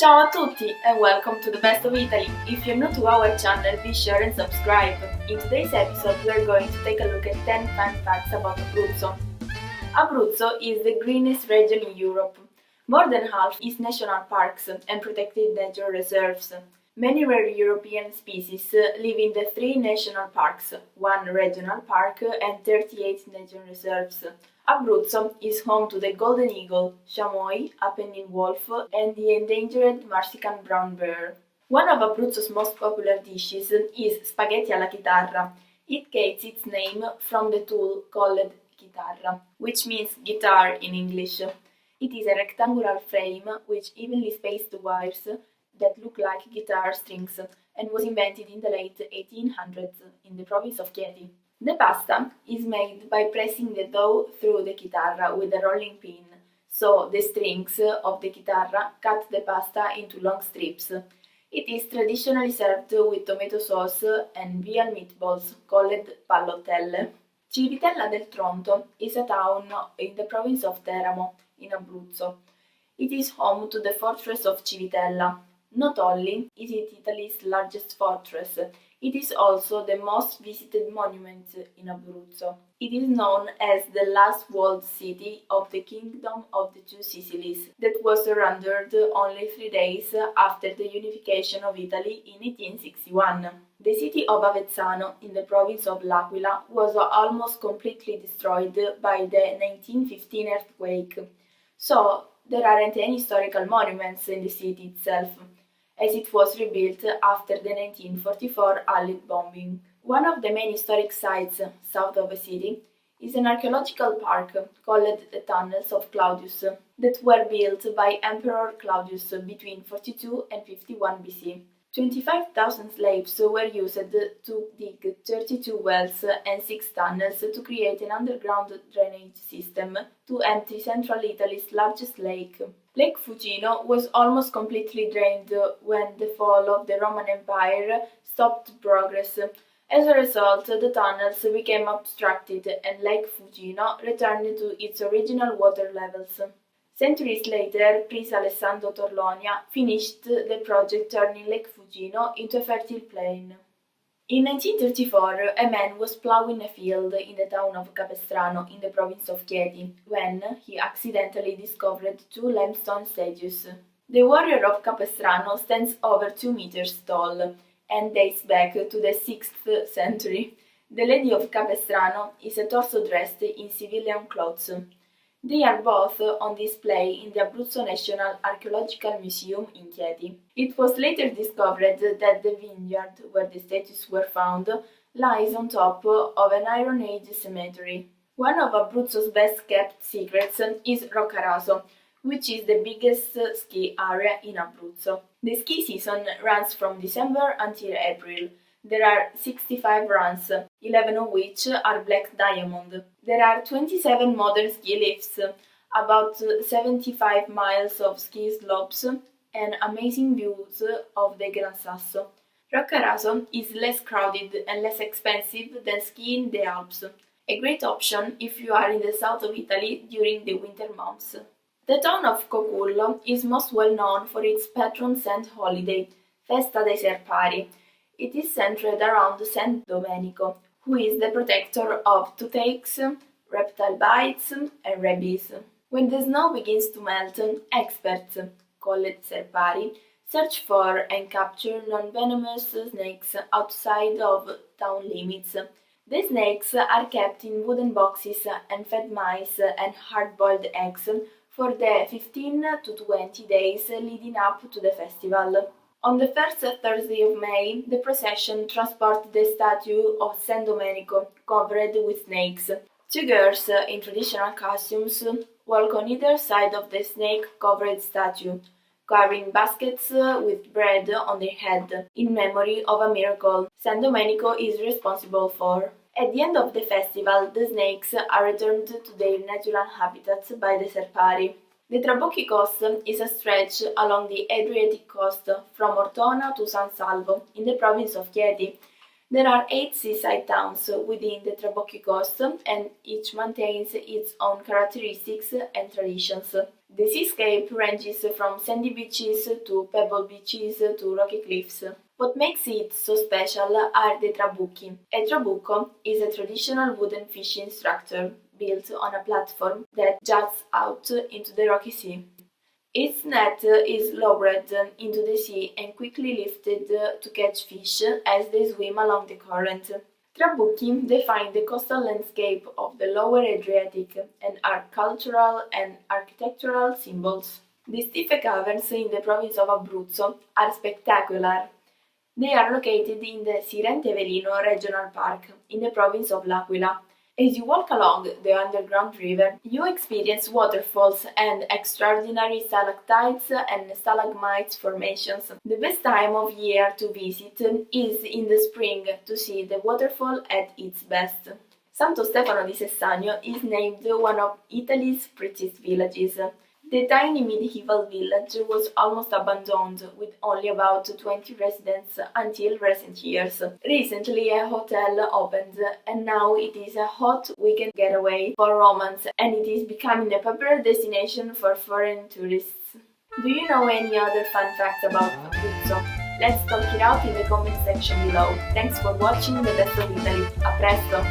Ciao a tutti and welcome to the Best of Italy. If you're new to our channel, be sure and subscribe. In today's episode, we're going to take a look at 10 fun facts about Abruzzo. Abruzzo is the greenest region in Europe. More than half is national parks and protected nature reserves. Many rare European species live in the 3 national parks, 1 regional park and 38 nature reserves. Abruzzo is home to the golden eagle, chamois, Apennine wolf, and the endangered Marsican brown bear. One of Abruzzo's most popular dishes is spaghetti alla chitarra. It gets its name from the tool called chitarra, which means guitar in English. It is a rectangular frame with evenly spaced wires that look like guitar strings and was invented in the late 1800s in the province of Chieti. The pasta is made by pressing the dough through the chitarra with a rolling pin, so the strings of the chitarra cut the pasta into long strips. It is traditionally served with tomato sauce and veal meatballs called pallottelle. Civitella del Tronto is a town in the province of Teramo, in Abruzzo. It is home to the fortress of Civitella. Not only is it Italy's largest fortress, it is also the most visited monument in Abruzzo. It is known as the last walled city of the Kingdom of the Two Sicilies, that was surrendered only 3 days after the unification of Italy in 1861. The city of Avezzano, in the province of L'Aquila, was almost completely destroyed by the 1915 earthquake, so there aren't any historical monuments in the city itself, as it was rebuilt after the 1944 Allied bombing. One of the main historic sites south of the city is an archaeological park called the Tunnels of Claudius, that were built by Emperor Claudius between 42 and 51 BC. 25,000 slaves were used to dig 32 wells and 6 tunnels to create an underground drainage system to empty central Italy's largest lake. Lake Fucino was almost completely drained when the fall of the Roman Empire stopped progress. As a result, the tunnels became obstructed and Lake Fucino returned to its original water levels. Centuries later, Priest Alessandro Torlonia finished the project turning Lake Fucino into a fertile plain. In 1934, a man was plowing a field in the town of Capestrano in the province of Chieti when he accidentally discovered 2 limestone statues. The Warrior of Capestrano stands over 2 meters tall and dates back to the 6th century. The Lady of Capestrano is a torso dressed in civilian clothes. They are both on display in the Abruzzo National Archaeological Museum in Chieti. It was later discovered that the vineyard where the statues were found lies on top of an Iron Age cemetery. One of Abruzzo's best kept secrets is Roccaraso, which is the biggest ski area in Abruzzo. The ski season runs from December until April. There are 65 runs, 11 of which are black diamond. There are 27 modern ski lifts, about 75 miles of ski slopes, and amazing views of the Gran Sasso. Roccaraso is less crowded and less expensive than skiing the Alps. A great option if you are in the south of Italy during the winter months. The town of Cocullo is most well known for its patron saint holiday, Festa dei Serpari. It is centered around Saint Domenico, who is the protector of toothaches, reptile bites, and rabies. When the snow begins to melt, experts, called Serpari, search for and capture non-venomous snakes outside of town limits. The snakes are kept in wooden boxes and fed mice and hard-boiled eggs for the 15 to 20 days leading up to the festival. On the first Thursday of May, the procession transports the statue of San Domenico, covered with snakes. 2 girls in traditional costumes walk on either side of the snake-covered statue, carrying baskets with bread on their head, in memory of a miracle San Domenico is responsible for. At the end of the festival, the snakes are returned to their natural habitats by the Serpari. The Trabocchi Coast is a stretch along the Adriatic coast from Ortona to San Salvo in the province of Chieti. There are 8 seaside towns within the Trabocchi Coast, and each maintains its own characteristics and traditions. The seascape ranges from sandy beaches to pebble beaches to rocky cliffs. What makes it so special are the trabucchi. A trabucco is a traditional wooden fishing structure built on a platform that juts out into the rocky sea. Its net is lowered into the sea and quickly lifted to catch fish as they swim along the current. Trabucchi define the coastal landscape of the lower Adriatic and are cultural and architectural symbols. The Stiffe Caves in the province of Abruzzo are spectacular. They are located in the Sirente Velino Regional Park in the province of L'Aquila. As you walk along the underground river, you experience waterfalls and extraordinary stalactites and stalagmites formations. The best time of year to visit is in the spring to see the waterfall at its best. Santo Stefano di Sessanio is named one of Italy's prettiest villages. The tiny medieval village was almost abandoned, with only about 20 residents until recent years. Recently, a hotel opened, and now it is a hot weekend getaway for romance, and it is becoming a popular destination for foreign tourists. Do you know any other fun facts about Abruzzo? Let's talk it out in the comment section below. Thanks for watching The Best of Italy. A presto!